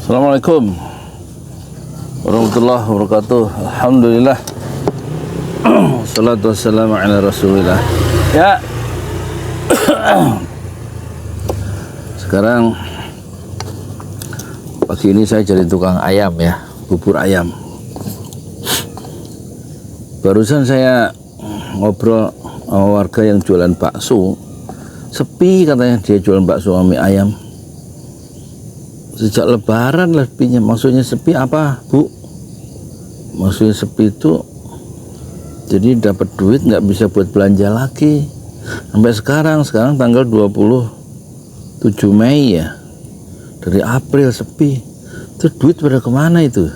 Assalamualaikum warahmatullahi wabarakatuh. Alhamdulillah. Wassalatu wassalamu ala rasulillah. Ya. Sekarang pagi ini saya jadi tukang ayam ya, bubur ayam. Barusan saya ngobrol sama warga yang jualan bakso. Sepi katanya, dia jualan bakso sama mie ayam. Sejak lebaran lebihnya. Maksudnya sepi apa, Bu? Maksudnya sepi itu jadi dapat duit nggak bisa buat belanja lagi. Sampai sekarang tanggal 27 Mei ya. Dari April sepi. Terus duit pada kemana itu?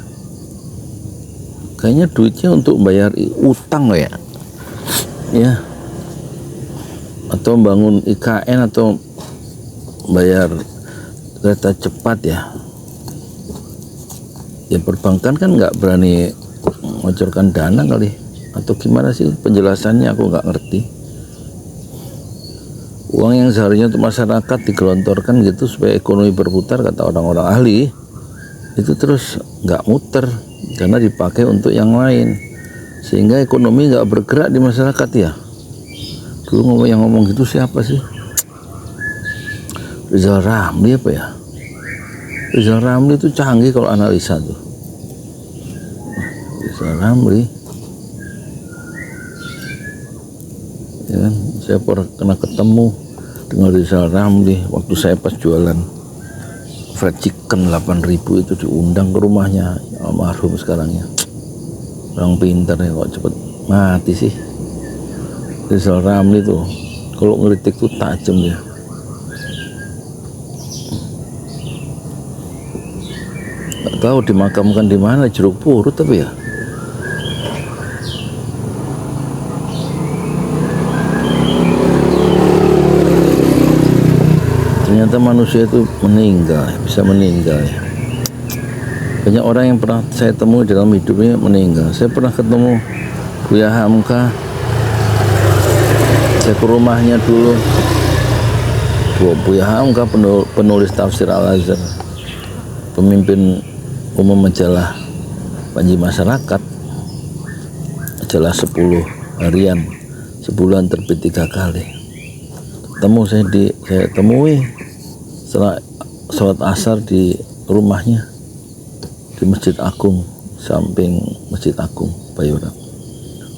Kayaknya duitnya untuk bayar utang ya. Ya. Atau bangun IKN atau bayar kereta cepat ya. Ya perbankan kan nggak berani ngocorkan dana kali, atau gimana sih penjelasannya, aku nggak ngerti. Uang yang seharusnya untuk masyarakat digelontorkan gitu supaya ekonomi berputar, kata orang-orang ahli, itu terus nggak muter karena dipakai untuk yang lain, sehingga ekonomi nggak bergerak di masyarakat ya. Dulu yang ngomong gitu siapa sih? Rizal Ramli apa ya? Rizal Ramli itu canggih kalau analisa tuh. Rizal Ramli, ya kan? Saya pernah ketemu dengan Rizal Ramli waktu saya pas jualan fried chicken 8.000 itu, diundang ke rumahnya almarhum sekarang ya. Orang pintar ya, kok cepet mati sih. Rizal Ramli tuh kalau ngeritik tuh tajam ya. Nggak tahu dimakamkan di mana, Jeruk Purut tapi ya. Ternyata manusia itu meninggal, bisa meninggal ya. Banyak orang yang pernah saya temui dalam hidupnya meninggal. Saya pernah ketemu Buya Hamka. Saya ke rumahnya dulu. Buya Hamka penulis tafsir Al-Azhar, pemimpin umum majalah Panji Masyarakat, majalah 10 harian, sebulan terbit 3 kali. Saya temui setelah sholat asar di rumahnya di Masjid Agung, samping Masjid Agung Bayora.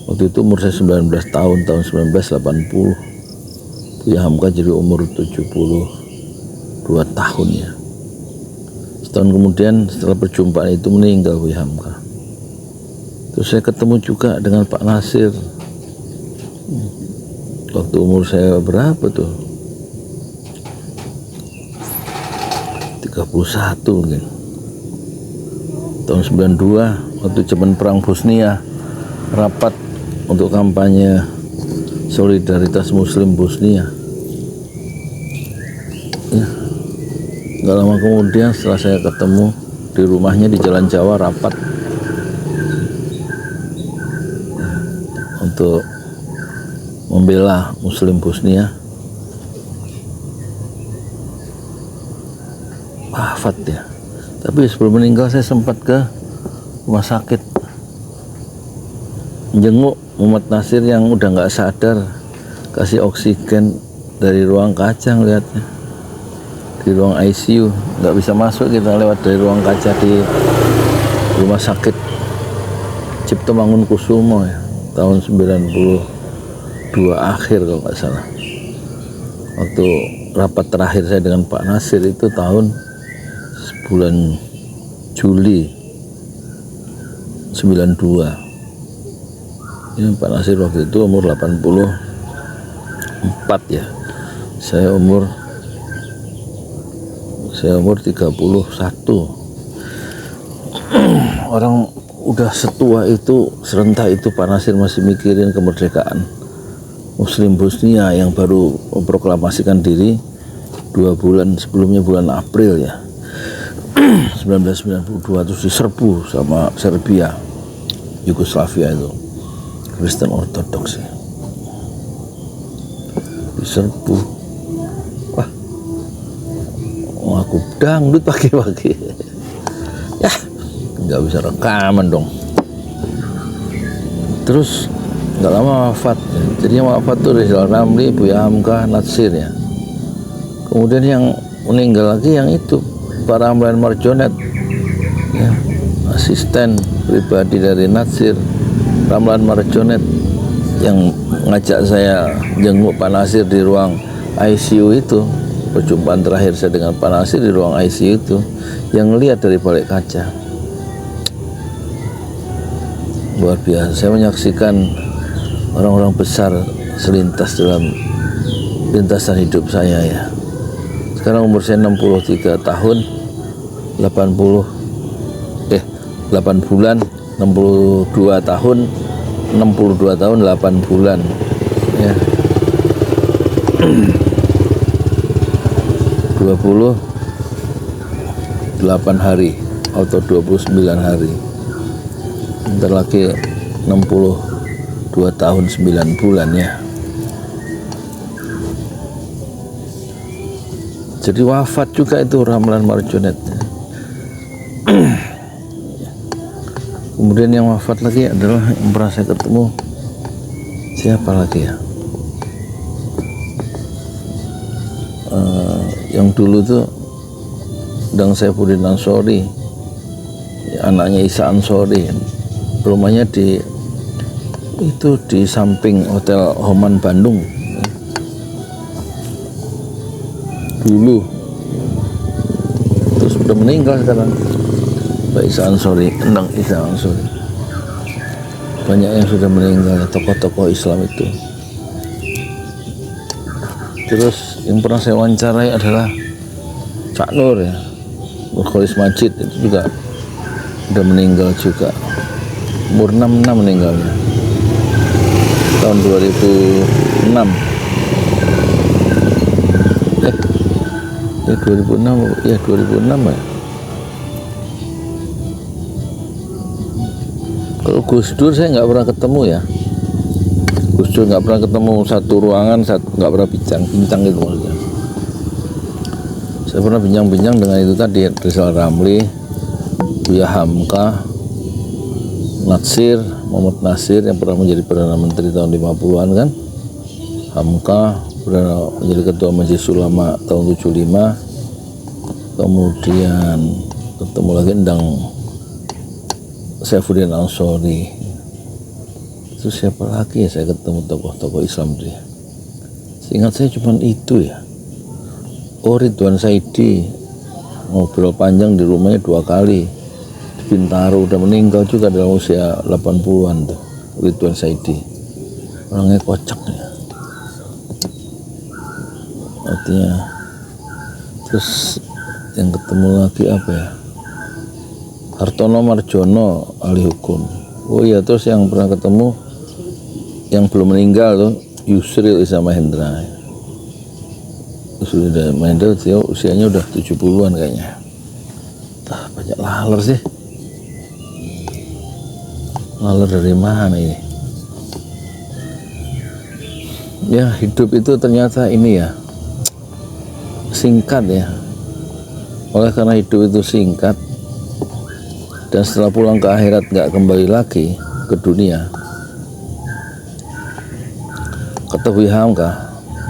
Waktu itu umur saya 19 tahun, tahun 1980. Buya Hamka jadi umur 72 tahun ya. Setahun kemudian setelah perjumpaan itu meninggal Buya Hamka. Terus saya ketemu juga dengan Pak Nasir. Waktu umur saya berapa tuh? 31 mungkin. Tahun 92 waktu zaman perang Bosnia, rapat untuk kampanye solidaritas Muslim Bosnia. Ya. Gak lama kemudian setelah saya ketemu di rumahnya di Jalan Jawa, rapat untuk membela Muslim Bosnia, wafat ya. Tapi sebelum meninggal saya sempat ke rumah sakit jenguk Muhammad Nasir yang udah nggak sadar, kasih oksigen dari ruang kaca ngeliatnya. Di ruang ICU, nggak bisa masuk, kita lewat dari ruang kaca di rumah sakit Cipto Mangunkusumo ya, tahun 92 akhir kalau nggak salah. Waktu rapat terakhir saya dengan Pak Nasir itu tahun bulan Juli 92. Ini Pak Nasir waktu itu umur 84 ya. Saya umur 31. Orang udah setua itu, serentak itu, Pak Nasir masih mikirin kemerdekaan Muslim Bosnia yang baru memproklamasikan diri 2 bulan sebelumnya, bulan April ya 1992, terus diserbu sama Serbia, Yugoslavia itu, Kristen Ortodoks ya. Diserbu. Wah, aku dangdut pagi-pagi. nggak bisa rekaman dong. Terus nggak lama wafat. Jadi yang wafat tuh Rizal Ramli, Buya Hamka, Natsir ya. Kemudian yang meninggal lagi yang itu Pak Ramlan Marjonet ya, asisten pribadi dari Natsir, Ramlan Marjonet, yang ngajak saya jenguk Pak Nasir di ruang ICU itu. Perjumpaan terakhir saya dengan Pak Nasir di ruang ICU itu, yang ngelihat dari balik kaca. Luar biasa, saya menyaksikan orang-orang besar selintas dalam lintasan hidup saya ya. Sekarang umur saya 63 tahun 8 bulan, 62 tahun 8 bulan ya. 28 hari atau 29 hari. Bentar lagi 62 tahun 9 bulan ya. Jadi wafat juga itu Ramlan Marjonet. Kemudian yang wafat lagi adalah yang pernah saya ketemu, siapa lagi ya? Yang dulu tuh Dang Saifuddin Ansori, anaknya Isa Ansori, rumahnya di samping Hotel Homan Bandung dulu, terus sudah meninggal sekarang Pak Isa Ansori, Endang Isa Ansori. Banyak yang sudah meninggal, tokoh-tokoh Islam itu. Terus yang pernah saya wawancarai adalah Cak Nur ya, Kholis Majid, itu juga udah meninggal juga, umur 66 meninggalnya tahun 2006. 2006 ya, 2006 ya. Kalau Gus Dur saya nggak pernah ketemu ya. Gus Dur nggak pernah ketemu satu ruangan, nggak pernah bincang gitu maksudnya. Saya pernah bincang-bincang dengan itu tadi, Rizal Ramli, Buya Hamka, Natsir, Muhammad Nasir yang pernah menjadi Perdana Menteri tahun 50-an kan. Hamka pernah menjadi Ketua Majelis Ulama tahun 75. Kemudian ketemu lagi Endang Saifuddin Ansori. Itu siapa lagi ya saya ketemu tokoh-tokoh Islam dia. Seingat saya cuma itu ya. Oh, Ridwan Saidi ngobrol panjang di rumahnya 2 kali di Bintaro, udah meninggal juga dalam usia 80-an tuh Ridwan Saidi. Orangnya kocak ya. Artinya terus yang ketemu lagi apa ya, Hartono Marjono ahli hukum. Oh iya, terus yang pernah ketemu yang belum meninggal tuh Yusril Iza Mahendra. Sudah Mahendra usianya udah 70-an kayaknya. Banyak laler sih. Laler dari mana ini? Ya, hidup itu ternyata ini ya, singkat ya. Oleh karena hidup itu singkat, dan setelah pulang ke akhirat nggak kembali lagi ke dunia, kata Buya Hamka,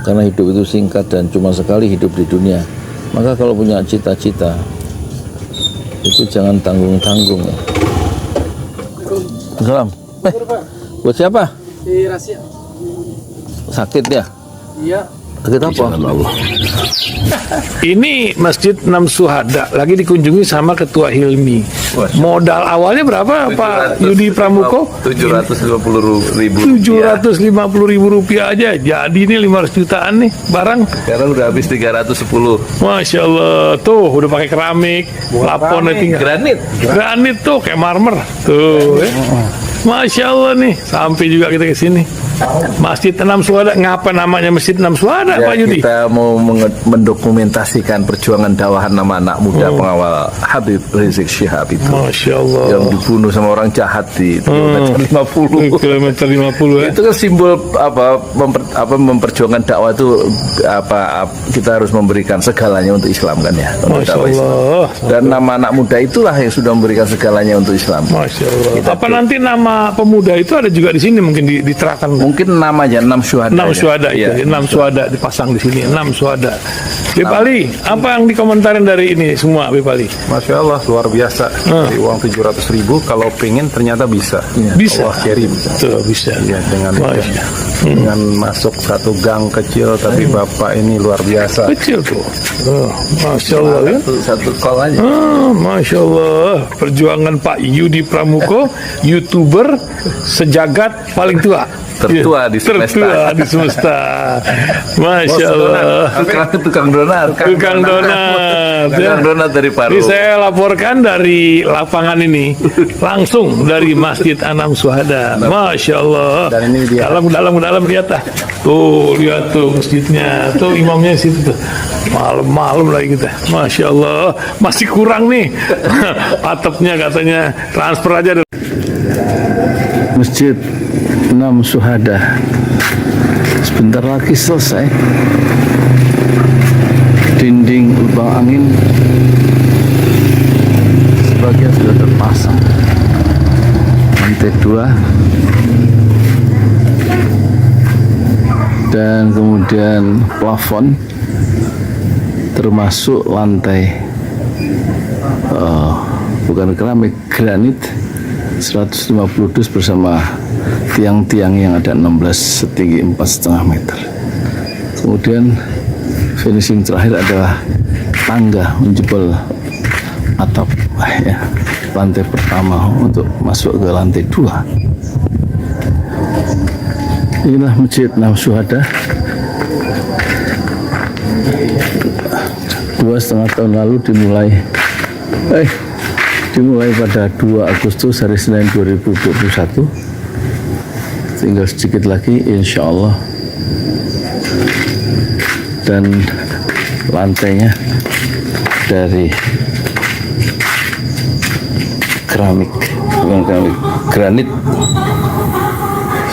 karena hidup itu singkat dan cuma sekali hidup di dunia, maka kalau punya cita-cita itu jangan tanggung-tanggung. Salam. Buat siapa? Si Rasia. Sakit ya? Iya. Sakit apa? Ini Masjid 6 Syuhada lagi dikunjungi sama Ketua Hilmi. Modal awalnya berapa Pak Yudi Pramuko? 750.000. 750.000 rupiah aja. Jadi ini 500 jutaan nih barang. Sekarang udah habis 310. Masya Allah, tuh udah pakai keramik, plafonnya tinggal granit tuh kayak marmer tuh. Masya Allah nih, sampai juga kita ke sini. Masjid Enam Syuhada, ngapa namanya Masjid Enam Syuhada, Ya, Pak Yudi? kita mau mendokumentasikan perjuangan dakwah nama anak muda pengawal Habib Rizik Syihab itu Masya Allah. yang dibunuh sama orang jahat di kilometer 50. Kilometer 50 ya. Itu kan simbol memperjuangkan dakwah itu kita harus memberikan segalanya untuk Islam kan ya. Untuk Masya dakwah Islam. Allah. Dan nama anak muda itulah yang sudah memberikan segalanya untuk Islam. Masya Allah. Kita Apa nanti nama pemuda itu ada juga di sini mungkin diterahkan? Mungkin namanya 6 syuhada. 6 syuhada itu, Iya. 6 syuhada dipasang di sini, 6 syuhada. Bipali, apa yang dikomentarin dari ini semua, Bipali? Masya Allah, luar biasa. Dari uang 700.000, kalau pengen ternyata bisa. Bisa. Allah kirim. Tuh, bisa. Ya, dengan masuk satu gang kecil, tapi Bapak ini luar biasa. Kecil tuh. Oh, Masya Allah ya. Satu call aja. Masya Allah, perjuangan Pak Yudi Pramuko, YouTuber sejagat paling tua. Tertua di semesta. Tertua di semesta. Masya Allah. Tukang donat. Tukang donat. Tukang donat dari Paru. Ini saya laporkan dari lapangan ini, langsung dari Masjid Anam Syuhada. Masya Allah. Dan ini dia. Dalam lihat ah. Tuh lihat tuh masjidnya. Tuh imamnya di situ tuh. Malam-malam lagi kita. Masya Allah. Masih kurang nih. Atapnya katanya transfer aja. Masjid 6 Syuhada sebentar lagi selesai. Dinding lubang angin sebagian sudah terpasang, lantai 2 dan kemudian plafon termasuk lantai bukan keramik, granit 150 dus bersama tiang-tiang yang ada 16 setinggi 4,5 meter. Kemudian finishing terakhir adalah tangga menjebol atap ya, lantai pertama untuk masuk ke lantai 2. Inilah Masjid 6 Syuhada. 2,5 tahun lalu dimulai pada 2 Agustus hari Senin 2021. Tinggal sedikit lagi insya Allah, dan lantainya dari keramik, bukan keramik, granit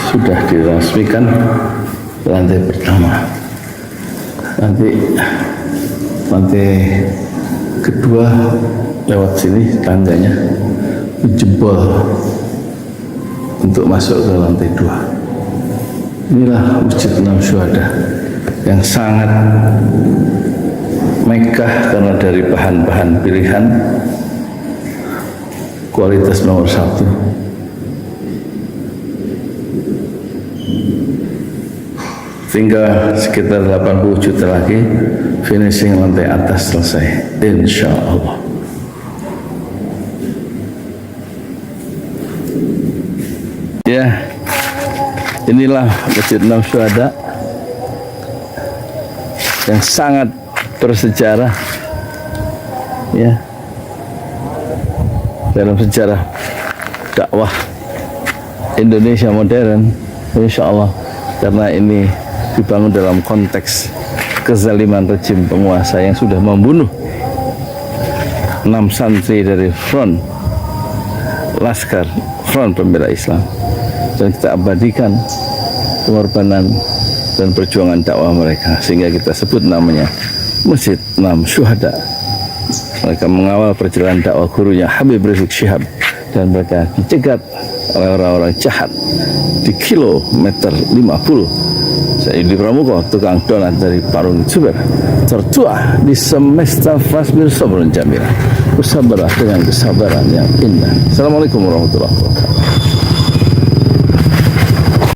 sudah diresmikan lantai pertama. Nanti lantai kedua lewat sini tangganya jebol untuk masuk ke lantai 2. Inilah Masjid 6 Syuhada yang sangat megah karena dari bahan-bahan pilihan, kualitas nomor 1. Tinggal sekitar 80 juta lagi finishing lantai atas selesai, insya Allah. Ya, inilah Masjid 6 Syuhada yang sangat bersejarah ya dalam sejarah dakwah Indonesia modern, insya Allah, karena ini dibangun dalam konteks kezaliman rejim penguasa yang sudah membunuh 6 santri dari front Laskar Front Pembela Islam, dan kita abadikan pengorbanan dan perjuangan dakwah mereka sehingga kita sebut namanya Masjid 6 Syuhada. Mereka mengawal perjalanan dakwah gurunya Habib Rizik Syihab, dan mereka dicegat oleh orang-orang jahat di kilometer 50. Saya Yudi Pramuko, tukang donat dari Parung Juber, tertua di semesta fasbir sabrun jamil, bersabarlah dengan kesabaran yang indah. Assalamualaikum warahmatullahi wabarakatuh.